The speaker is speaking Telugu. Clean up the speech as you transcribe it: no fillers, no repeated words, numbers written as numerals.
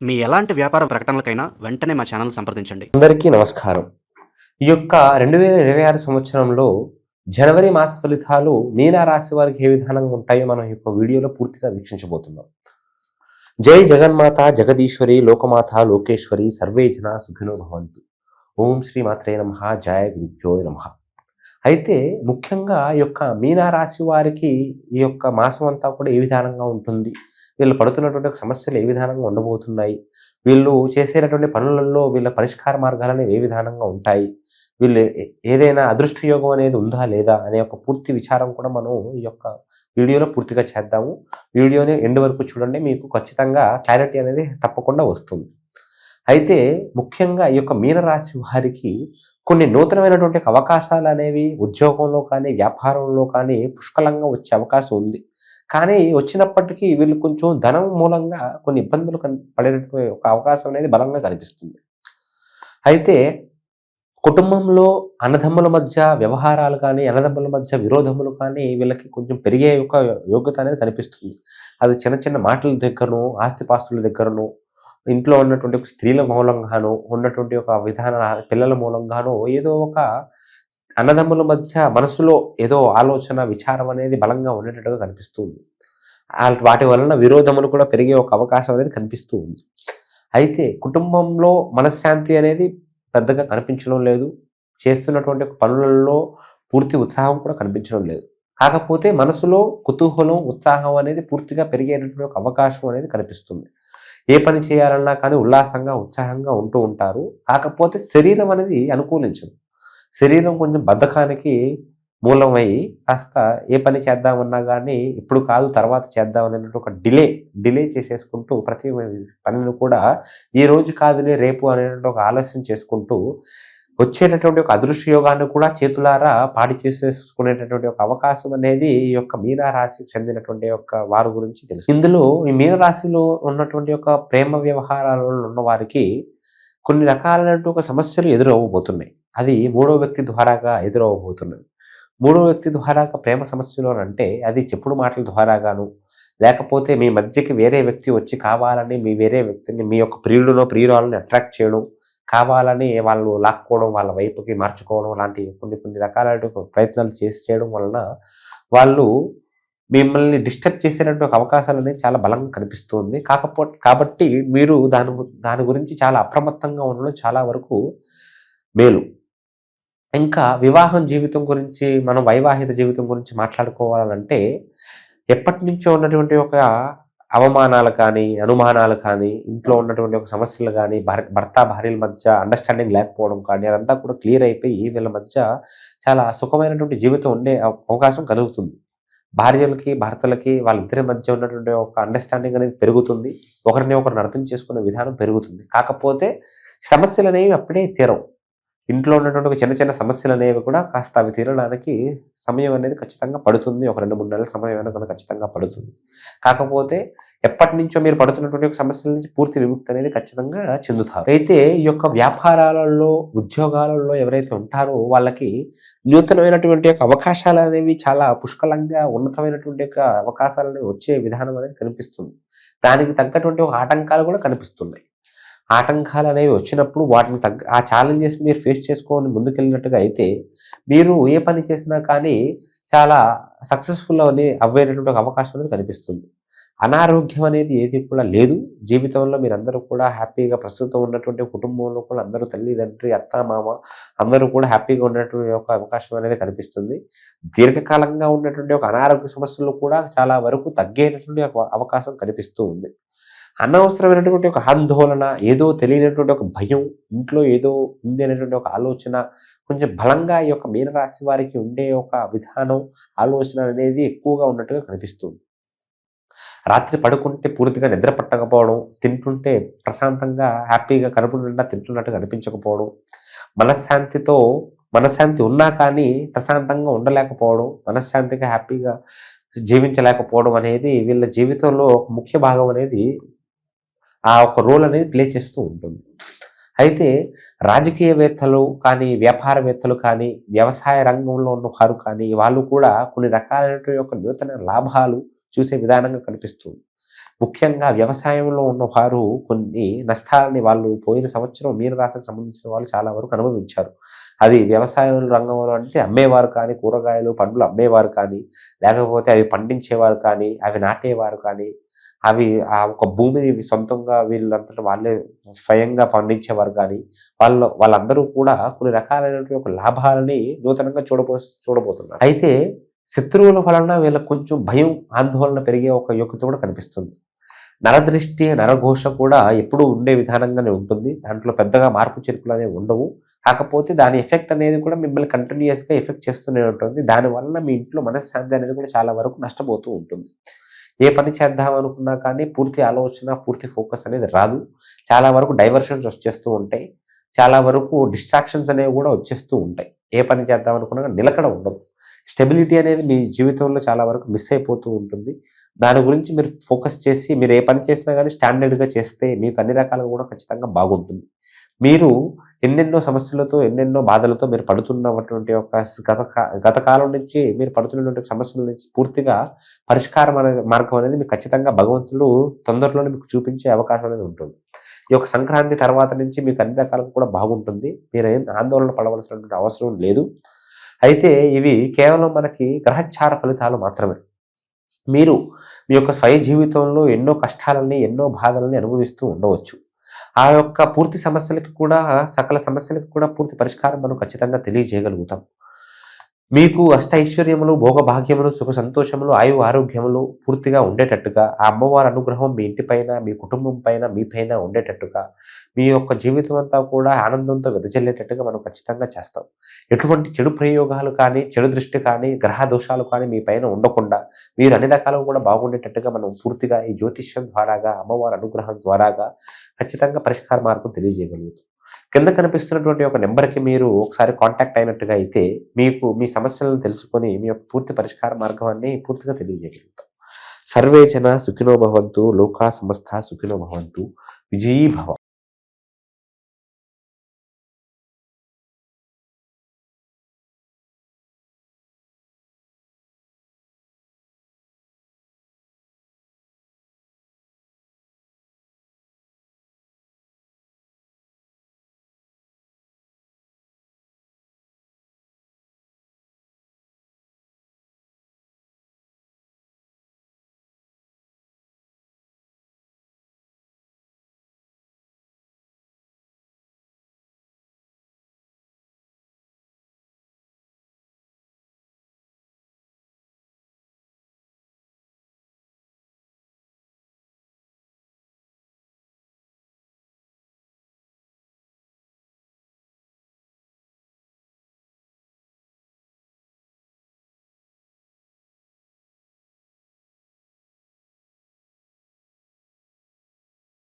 మీ ఎలాంటి వ్యాపార ప్రకటనలకైనా వెంటనే మా ఛానల్ సంప్రదించండి. అందరికీ నమస్కారం. ఈ యొక్క 2026 సంవత్సరంలో జనవరి మాస ఫలితాలు మీన రాశి వారికి ఏ విధానంగా ఉంటాయో మనం ఈ యొక్క వీడియోలో పూర్తిగా వీక్షించబోతున్నాం. జై జగన్మాత జగదీశ్వరి లోకమాత లోకేశ్వరి సర్వే జన సుఖినో భవంతు. ఓం శ్రీ మాత్రే నమః. జయ గురుభ్యో నమః. అయితే ముఖ్యంగా ఈ యొక్క మీన రాశి వారికి ఈ యొక్క మాసం అంతా కూడా ఏ విధానంగా ఉంటుంది, వీళ్ళు పడుతున్నటువంటి సమస్యలు ఏ విధానంగా ఉండబోతున్నాయి, వీళ్ళు చేసేటటువంటి పనులలో వీళ్ళ పరిష్కార మార్గాలు ఏ విధానంగా ఉంటాయి, వీళ్ళు ఏదైనా అదృష్ట యోగం అనేది ఉందా లేదా అనే ఒక పూర్తి విచారం కూడా మనం ఈ యొక్క వీడియోలో పూర్తిగా చేద్దాము. వీడియోని ఎండ్ వరకు చూడండి, మీకు ఖచ్చితంగా క్లారిటీ అనేది తప్పకుండా వస్తుంది. అయితే ముఖ్యంగా ఈ యొక్క మీనరాశి వారికి కొన్ని నూతనమైనటువంటి అవకాశాలు అనేవి ఉద్యోగంలో కానీ వ్యాపారంలో కానీ పుష్కలంగా వచ్చే అవకాశం ఉంది. కానీ వచ్చినప్పటికీ వీళ్ళు కొంచెం ధనం మూలంగా కొన్ని ఇబ్బందులు పడేటటువంటి ఒక అవకాశం అనేది బలంగా కనిపిస్తుంది. అయితే కుటుంబంలో అన్నదమ్ముల మధ్య వ్యవహారాలు కానీ అన్నదమ్ముల మధ్య విరోధములు కానీ వీళ్ళకి కొంచెం పెరిగే యొక్క యోగ్యత అనేది కనిపిస్తుంది. అది చిన్న చిన్న మాటల దగ్గరను, ఆస్తిపాస్తుల దగ్గరను, ఇంట్లో ఉన్నటువంటి ఒక స్త్రీల మూలంగానో, ఉన్నటువంటి ఒక విధాన పిల్లల మూలంగానో ఏదో ఒక అన్నదమ్ముల మధ్య మనసులో ఏదో ఆలోచన విచారం అనేది బలంగా ఉండేటట్టుగా కనిపిస్తుంది. వాటి వలన విరోధములు కూడా పెరిగే ఒక అవకాశం అనేది కనిపిస్తూ ఉంది. అయితే కుటుంబంలో మనశ్శాంతి అనేది పెద్దగా కనిపించడం లేదు. చేస్తున్నటువంటి పనులలో పూర్తి ఉత్సాహం కూడా కనిపించడం లేదు. కాకపోతే మనసులో కుతూహలం, ఉత్సాహం అనేది పూర్తిగా పెరిగేటటువంటి ఒక అవకాశం అనేది కనిపిస్తుంది. ఏ పని చేయాలన్నా కానీ ఉల్లాసంగా, ఉత్సాహంగా ఉంటూ ఉంటారు. కాకపోతే శరీరం అనేది అనుకూలించదు. శరీరం కొంచెం బద్ధకానికి మూలమై కాస్త ఏ పని చేద్దామన్నా కానీ ఇప్పుడు కాదు తర్వాత చేద్దాం అనేటువంటి ఒక డిలే చేసేసుకుంటూ ప్రతి పనిని కూడా ఈ రోజు కాదులే రేపు అనేటువంటి ఒక ఆలోచన చేసుకుంటూ వచ్చేటటువంటి ఒక అదృష్ట యోగాన్ని కూడా చేతులారా పాడి చేసేసుకునేటటువంటి ఒక అవకాశం అనేది ఈ యొక్క మీనరాశికి చెందినటువంటి యొక్క వారి గురించి తెలుసు. ఇందులో ఈ మీనరాశిలో ఉన్నటువంటి ఒక ప్రేమ వ్యవహారాలలో ఉన్న వారికి కొన్ని రకాలైనటువంటి ఒక సమస్యలు ఎదురవ్వబోతున్నాయి. అది మూడో వ్యక్తి ద్వారాగా ఎదురవ్వబోతున్నది. మూడో వ్యక్తి ద్వారాగా ప్రేమ సమస్యలు అంటే అది చెప్పుడు మాటల ద్వారాగాను, లేకపోతే మీ మధ్యకి వేరే వ్యక్తి వచ్చి కావాలని మీ వేరే వ్యక్తిని మీ యొక్క ప్రియుడునో ప్రియురాలని అట్రాక్ట్ చేయడం, కావాలని వాళ్ళు లాక్కోవడం, వాళ్ళ వైపుకి మార్చుకోవడం లాంటి కొన్ని రకాల ప్రయత్నాలు చేయడం వలన వాళ్ళు మిమ్మల్ని డిస్టర్బ్ చేసేటువంటి ఒక అవకాశాలు అనేది చాలా బలంగా కనిపిస్తుంది. కాబట్టి మీరు దాని గురించి చాలా అప్రమత్తంగా ఉండడం చాలా వరకు మేలు. ఇంకా వివాహం జీవితం గురించి, మనం వైవాహిక జీవితం గురించి మాట్లాడుకోవాలంటే ఎప్పటి నుంచో ఉన్నటువంటి ఒక అవమానాలు కానీ, అనుమానాలు కానీ, ఇంట్లో ఉన్నటువంటి ఒక సమస్యలు కానీ, భర్త భార్యల మధ్య అండర్స్టాండింగ్ లేకపోవడం కానీ అదంతా కూడా క్లియర్ అయిపోయి వీళ్ళ మధ్య చాలా సుఖమైనటువంటి జీవితం ఉండే అవకాశం కలుగుతుంది. భార్యలకి భర్తలకి వాళ్ళిద్దరి మధ్య ఉన్నటువంటి ఒక అండర్స్టాండింగ్ అనేది పెరుగుతుంది. ఒకరిని ఒకరిని అర్థం చేసుకునే విధానం పెరుగుతుంది. కాకపోతే సమస్యలు అనేవి అప్పుడే తీరవు. ఇంట్లో ఉన్నటువంటి ఒక చిన్న సమస్యలు అనేవి కూడా కాస్త అవి తీరడానికి సమయం అనేది ఖచ్చితంగా పడుతుంది. ఒక 2-3 నెలల సమయం అనేది ఖచ్చితంగా పడుతుంది. కాకపోతే ఎప్పటి నుంచో మీరు పడుతున్నటువంటి ఒక సమస్యల నుంచి పూర్తి విముక్తి అనేది ఖచ్చితంగా చెందుతారు. అయితే ఈ యొక్క వ్యాపారాలలో, ఉద్యోగాలలో ఎవరైతే ఉంటారో వాళ్ళకి నూతనమైనటువంటి యొక్క అవకాశాలు అనేవి చాలా పుష్కలంగా ఉన్నతమైనటువంటి యొక్క అవకాశాలు అనేవి వచ్చే విధానం అనేది కనిపిస్తుంది. దానికి తగ్గటువంటి ఒక ఆటంకాలు కూడా కనిపిస్తున్నాయి. ఆటంకాలు అనేవి వచ్చినప్పుడు వాటిని ఆ ఛాలెంజెస్ మీరు ఫేస్ చేసుకొని ముందుకెళ్ళినట్టుగా అయితే మీరు ఏ పని చేసినా కానీ చాలా సక్సెస్ఫుల్ అవ్వేటటువంటి ఒక అవకాశం అనేది కనిపిస్తుంది. అనారోగ్యం అనేది ఏది కూడా లేదు. జీవితంలో మీరందరూ కూడా హ్యాపీగా ప్రస్తుతం ఉన్నటువంటి కుటుంబంలో కూడా అందరూ తల్లిదండ్రి, అత్త, మామ అందరూ కూడా హ్యాపీగా ఉన్నటువంటి ఒక అవకాశం అనేది కనిపిస్తుంది. దీర్ఘకాలంగా ఉన్నటువంటి ఒక అనారోగ్య సమస్యలు కూడా చాలా వరకు తగ్గేటటువంటి అవకాశం కనిపిస్తూ ఉంది. అనవసరమైనటువంటి ఒక ఆందోళన, ఏదో తెలియనటువంటి ఒక భయం, ఇంట్లో ఏదో ఉంది అనేటువంటి ఒక ఆలోచన కొంచెం బలంగా ఈ యొక్క మీనరాశి వారికి ఉండే ఒక విధానం, ఆలోచన అనేది ఎక్కువగా ఉన్నట్టుగా కనిపిస్తుంది. రాత్రి పడుకుంటే పూర్తిగా నిద్ర పట్టకపోవడం, తింటుంటే ప్రశాంతంగా హ్యాపీగా కడుపు నిండా తింటున్నట్టుగా అనిపించకపోవడం, మనశ్శాంతి ఉన్నా కానీ ప్రశాంతంగా ఉండలేకపోవడం, మనశ్శాంతిగా హ్యాపీగా జీవించలేకపోవడం అనేది వీళ్ళ జీవితంలో ఒక ముఖ్య భాగం అనేది ఆ ఒక రోల్ అనేది ప్లే చేస్తూ ఉంటుంది. అయితే రాజకీయవేత్తలు కానీ, వ్యాపారవేత్తలు కానీ, వ్యవసాయ రంగంలో ఉన్న వారు కానీ వాళ్ళు కూడా కొన్ని రకాలైనటువంటి యొక్క నూతన లాభాలు చూసే విధానంగా కనిపిస్తుంది. ముఖ్యంగా వ్యవసాయంలో ఉన్నవారు కొన్ని నష్టాలని వాళ్ళు పోయిన సంవత్సరం మీనరాశికి సంబంధించిన వాళ్ళు చాలా వరకు అనుభవించారు. అది వ్యవసాయం రంగంలో అంటే అమ్మేవారు కానీ, కూరగాయలు పండ్లు అమ్మేవారు కానీ, లేకపోతే అవి పండించేవారు కానీ, అవి నాటేవారు కానీ, అవి ఆ ఒక భూమిని సొంతంగా వీళ్ళంతట వాళ్ళే స్వయంగా పండించేవారు కానీ, వాళ్ళందరూ కూడా కొన్ని రకాలైనటువంటి ఒక లాభాలని నూతనంగా చూడబోతున్నారు. అయితే శత్రువుల వలన వీళ్ళకి కొంచెం భయం, ఆందోళన పెరిగే ఒక యుక్తి కూడా కనిపిస్తుంది. నరదృష్టి, నరఘోష కూడా ఎప్పుడూ ఉండే విధానంగానే ఉంటుంది. దాంట్లో పెద్దగా మార్పు చేర్పులు అనేవి ఉండవు. కాకపోతే దాని ఎఫెక్ట్ అనేది కూడా మిమ్మల్ని కంటిన్యూస్గా ఎఫెక్ట్ చేస్తూనే ఉంటుంది. దానివల్ల మీ ఇంట్లో మనశ్శాంతి అనేది కూడా చాలా వరకు నష్టపోతూ ఉంటుంది. ఏ పని చేద్దాం అనుకున్నా కానీ పూర్తి ఆలోచన, పూర్తి ఫోకస్ అనేది రాదు. చాలా వరకు డైవర్షన్స్ వచ్చేస్తూ ఉంటాయి. చాలా వరకు డిస్ట్రాక్షన్స్ అనేవి కూడా వచ్చేస్తూ ఉంటాయి. ఏ పని చేద్దాం అనుకున్నా నిలకడ ఉండదు. స్టెబిలిటీ అనేది మీ జీవితంలో చాలా వరకు మిస్ అయిపోతూ ఉంటుంది. దాని గురించి మీరు ఫోకస్ చేసి మీరు ఏ పని చేసినా కానీ స్టాండర్డ్గా చేస్తే మీకు అన్ని రకాలుగా కూడా ఖచ్చితంగా బాగుంటుంది. మీరు ఎన్నెన్నో సమస్యలతో, ఎన్నెన్నో బాధలతో మీరు పడుతున్నటువంటి ఒక గత కాలం నుంచి మీరు పడుతున్నటువంటి సమస్యల నుంచి పూర్తిగా పరిష్కార మార్గం అనేది మీకు ఖచ్చితంగా భగవంతుడు తొందరలోనే మీకు చూపించే అవకాశం అనేది ఉంటుంది. ఈ యొక్క సంక్రాంతి తర్వాత నుంచి మీకు అన్ని రకాలుగా కూడా బాగుంటుంది. మీరు ఏం ఆందోళన పడవలసినటువంటి అవసరం లేదు. అయితే ఇవి కేవలం మనకి గ్రహచార ఫలితాలు మాత్రమే. మీరు మీ యొక్క స్వయ జీవితంలో ఎన్నో కష్టాలని, ఎన్నో బాధలని అనుభవిస్తూ ఉండవచ్చు. ఆ యొక్క పూర్తి సమస్యలకి కూడా, సకల సమస్యలకి కూడా పూర్తి పరిష్కారం మనం ఖచ్చితంగా తెలియజేయగలుగుతాం. మీకు అష్టైశ్వర్యములు, భోగభాగ్యములు, సుఖ సంతోషములు, ఆయువు ఆరోగ్యములు పూర్తిగా ఉండేటట్టుగా, ఆ అమ్మవారి అనుగ్రహం మీ ఇంటిపైన, మీ కుటుంబం పైన, మీ పైన ఉండేటట్టుగా, మీ యొక్క జీవితం అంతా కూడా ఆనందంతో వెదజల్లేటట్టుగా మనం ఖచ్చితంగా చేస్తాం. ఎటువంటి చెడు ప్రయోగాలు కానీ, చెడు దృష్టి కానీ, గ్రహ దోషాలు కానీ మీ పైన ఉండకుండా మీరు అన్ని రకాలుగా కూడా బాగుండేటట్టుగా మనం పూర్తిగా ఈ జ్యోతిష్యం ద్వారాగా, అమ్మవారి అనుగ్రహం ద్వారాగా ఖచ్చితంగా పరిష్కార మార్గం తెలియజేయగలుగుతాం. కింద కనిపిస్తున్నటువంటి ఒక నెంబర్కి మీరు ఒకసారి కాంటాక్ట్ అయినట్టుగా అయితే మీకు మీ సమస్యలను తెలుసుకొని మీ యొక్క పూర్తి పరిష్కార మార్గాన్ని పూర్తిగా తెలియజేయగలుగుతాం. సర్వే జన సుఖినో భవంతు, లోకా సమస్త సుఖినో భవంతు, విజయీ భవ.